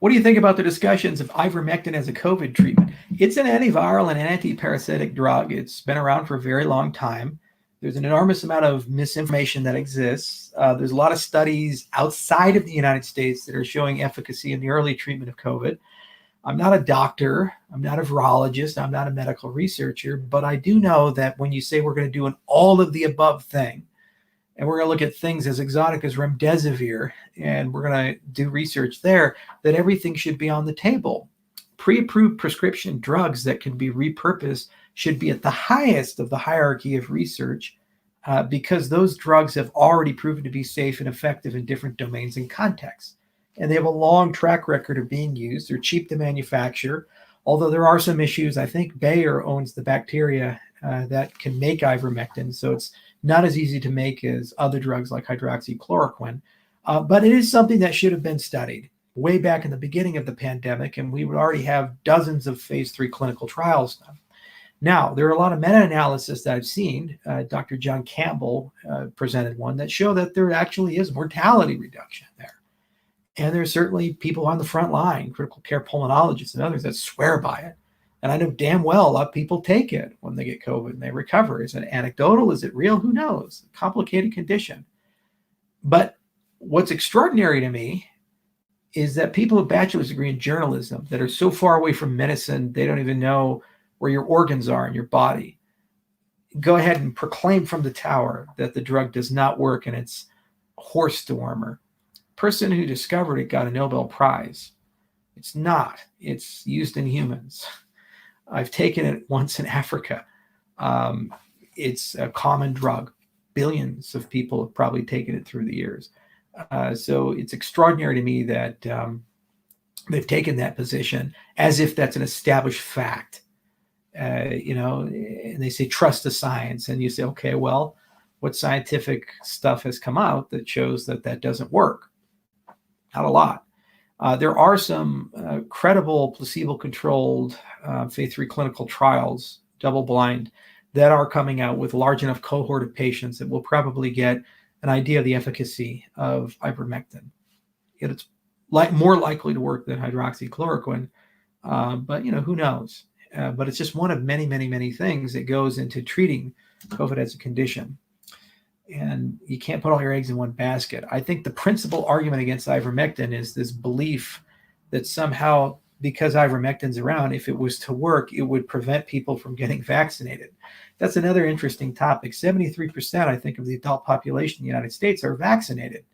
What do you think about the discussions of ivermectin as a COVID treatment? It's an antiviral and an antiparasitic drug. It's been around for a very long time. There's an enormous amount of misinformation that exists. There's a lot of studies outside of the United States that are showing efficacy in the early treatment of COVID. I'm not a doctor. I'm not a virologist. I'm not a medical researcher. But I do know that when you say we're going to do an all of the above thing, and we're going to look at things as exotic as remdesivir, and we're going to do research there, that everything should be on the table. Pre-approved prescription drugs that can be repurposed should be at the highest of the hierarchy of research because those drugs have already proven to be safe and effective in different domains and contexts. And they have a long track record of being used. They're cheap to manufacture, although there are some issues. I think Bayer owns the bacteria that can make ivermectin, so it's not as easy to make as other drugs like hydroxychloroquine. But it is something that should have been studied way back in the beginning of the pandemic, and we would already have dozens of phase 3 clinical trials done. Now, there are a lot of meta-analysis that I've seen. Dr. John Campbell presented one that showed that there actually is mortality reduction there. And there's certainly people on the front line, critical care pulmonologists and others that swear by it. And I know damn well a lot of people take it when they get COVID and they recover. Is it anecdotal? Is it real? Who knows? Complicated condition. But what's extraordinary to me is that people with a bachelor's degree in journalism that are so far away from medicine, they don't even know where your organs are in your body, go ahead and proclaim from the tower that the drug does not work and it's horse dewormer. Person who discovered it got a Nobel Prize. It's not. It's used in humans. I've taken it once in Africa. It's a common drug. Billions of people have probably taken it through the years. So it's extraordinary to me that they've taken that position as if that's an established fact. And they say, trust the science. And you say, okay, well, what scientific stuff has come out that shows that that doesn't work? Not a lot. There are some credible placebo-controlled phase 3 clinical trials, double-blind, that are coming out with a large enough cohort of patients that will probably get an idea of the efficacy of ivermectin. It's more likely to work than hydroxychloroquine, but who knows? But it's just one of many, many, many things that goes into treating COVID as a condition. And you can't put all your eggs in one basket. I think the principal argument against ivermectin is this belief that somehow, because ivermectin's around, if it was to work, it would prevent people from getting vaccinated. That's another interesting topic. 73%, I think, of the adult population in the United States are vaccinated.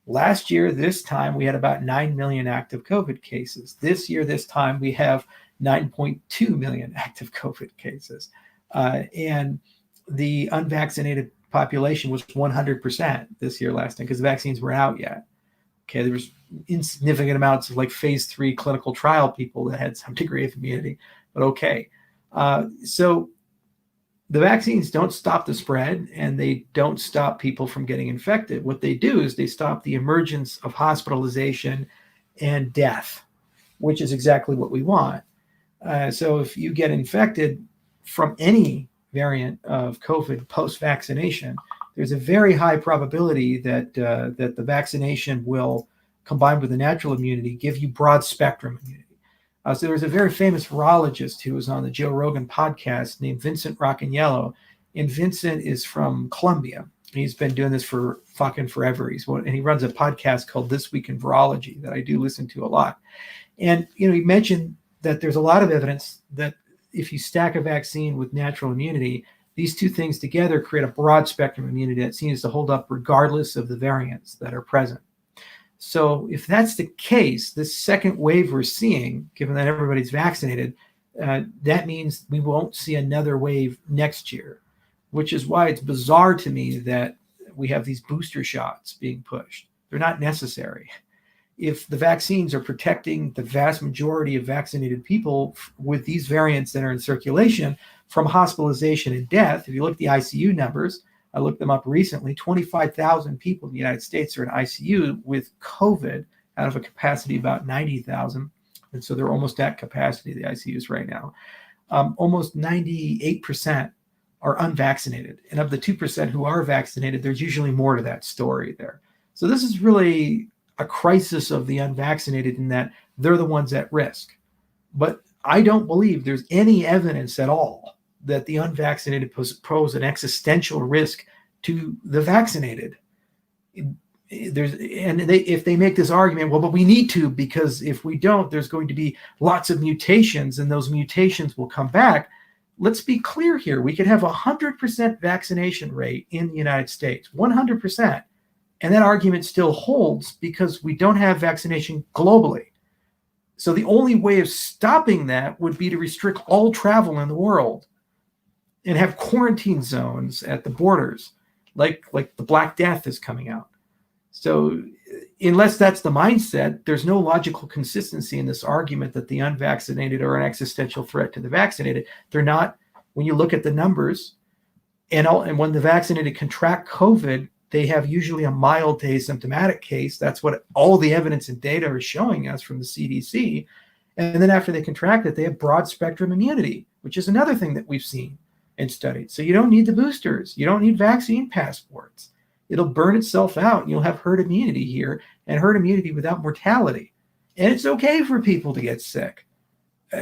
Last year, this time, we had about 9 million active COVID cases. This year, this time, we have 9.2 million active COVID cases. And the unvaccinated population was 100% this year last time because the vaccines weren't out yet. Okay, there was insignificant amounts of like phase 3 clinical trial people that had some degree of immunity, but okay. So the vaccines don't stop the spread and they don't stop people from getting infected. What they do is they stop the emergence of hospitalization and death, which is exactly what we want. So if you get infected from any variant of COVID post-vaccination, there's a very high probability that that the vaccination will, combined with the natural immunity, give you broad spectrum immunity. So there was a very famous virologist who was on the Joe Rogan podcast named Vincent Rocaniello, and Vincent is from Colombia. He's been doing this for fucking forever. And he runs a podcast called This Week in Virology that I do listen to a lot. And he mentioned that there's a lot of evidence that if you stack a vaccine with natural immunity, these two things together create a broad spectrum immunity that seems to hold up regardless of the variants that are present. So if that's the case, this second wave we're seeing, given that everybody's vaccinated, that means we won't see another wave next year, which is why it's bizarre to me that we have these booster shots being pushed. They're not necessary. If the vaccines are protecting the vast majority of vaccinated people with these variants that are in circulation from hospitalization and death, if you look at the ICU numbers, I looked them up recently, 25,000 people in the United States are in ICU with COVID out of a capacity of about 90,000. And so they're almost at capacity, the ICUs right now. Almost 98% are unvaccinated. And of the 2% who are vaccinated, there's usually more to that story there. So this is really a crisis of the unvaccinated in that they're the ones at risk. But I don't believe there's any evidence at all that the unvaccinated pose an existential risk to the vaccinated. If they make this argument, well, but we need to, because if we don't, there's going to be lots of mutations and those mutations will come back. Let's be clear here. We could have 100% vaccination rate in the United States, 100%. And that argument still holds because we don't have vaccination globally. So the only way of stopping that would be to restrict all travel in the world and have quarantine zones at the borders, like the Black Death is coming out. So unless that's the mindset, there's no logical consistency in this argument that the unvaccinated are an existential threat to the vaccinated. They're not. When you look at the numbers, and when the vaccinated contract COVID, they have usually a mild to asymptomatic case. That's what all the evidence and data are showing us from the CDC. And then after they contract it, they have broad spectrum immunity, which is another thing that we've seen and studied. So you don't need the boosters. You don't need vaccine passports. It'll burn itself out and you'll have herd immunity here, and herd immunity without mortality. And it's okay for people to get sick.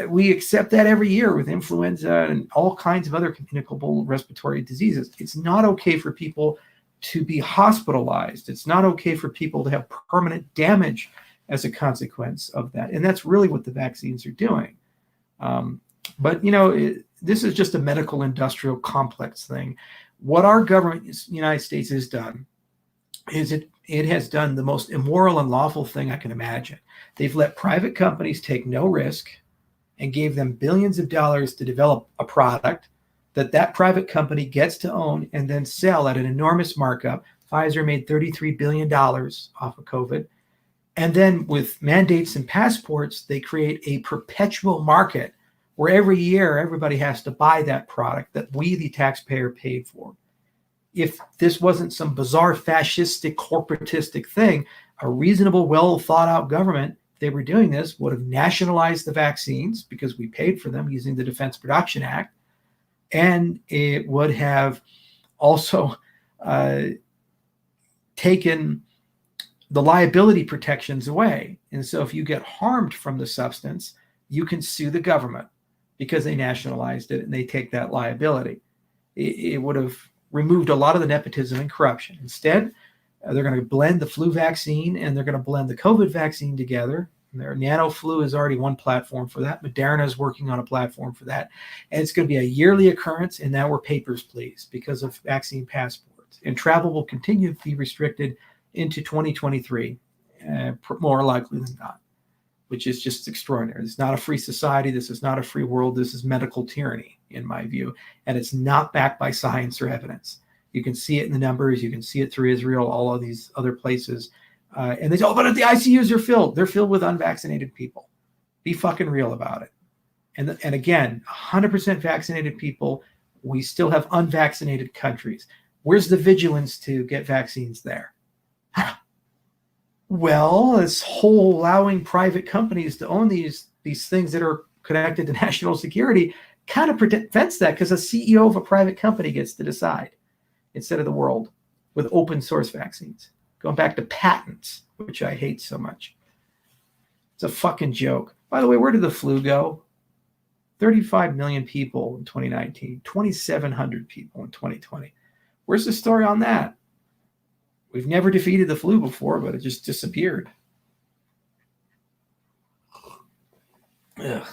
We accept that every year with influenza and all kinds of other communicable respiratory diseases. It's not okay for people to be hospitalized. It's not okay for people to have permanent damage as a consequence of that. And that's really what the vaccines are doing. But, this is just a medical industrial complex thing. What our government in the United States has done is it has done the most immoral and lawful thing I can imagine. They've let private companies take no risk and gave them billions of dollars to develop a product that private company gets to own and then sell at an enormous markup. Pfizer made $33 billion off of COVID. And then with mandates and passports, they create a perpetual market where every year everybody has to buy that product that we, the taxpayer, paid for. If this wasn't some bizarre fascistic, corporatistic thing, a reasonable, well thought out government, if they were doing this, would have nationalized the vaccines because we paid for them using the Defense Production Act. And it would have also taken the liability protections away. And so if you get harmed from the substance, you can sue the government because they nationalized it and they take that liability. It would have removed a lot of the nepotism and corruption. Instead, they're going to blend the flu vaccine and they're going to blend the COVID vaccine together. Their NanoFlu is already one platform for that. Moderna is working on a platform for that. And it's going to be a yearly occurrence. And now we're papers, please, because of vaccine passports. And travel will continue to be restricted into 2023, more likely than not, which is just extraordinary. It's not a free society. This is not a free world. This is medical tyranny, in my view. And it's not backed by science or evidence. You can see it in the numbers. You can see it through Israel, all of these other places. And they say, oh, but the ICUs are filled. They're filled with unvaccinated people. Be fucking real about it. And again, 100% vaccinated people, we still have unvaccinated countries. Where's the vigilance to get vaccines there? Well, this whole allowing private companies to own these things that are connected to national security kind of prevents that, because a CEO of a private company gets to decide instead of the world with open source vaccines. Going back to patents, which I hate so much. It's a fucking joke. By the way, where did the flu go? 35 million people in 2019, 2,700 people in 2020. Where's the story on that? We've never defeated the flu before, but it just disappeared. Ugh.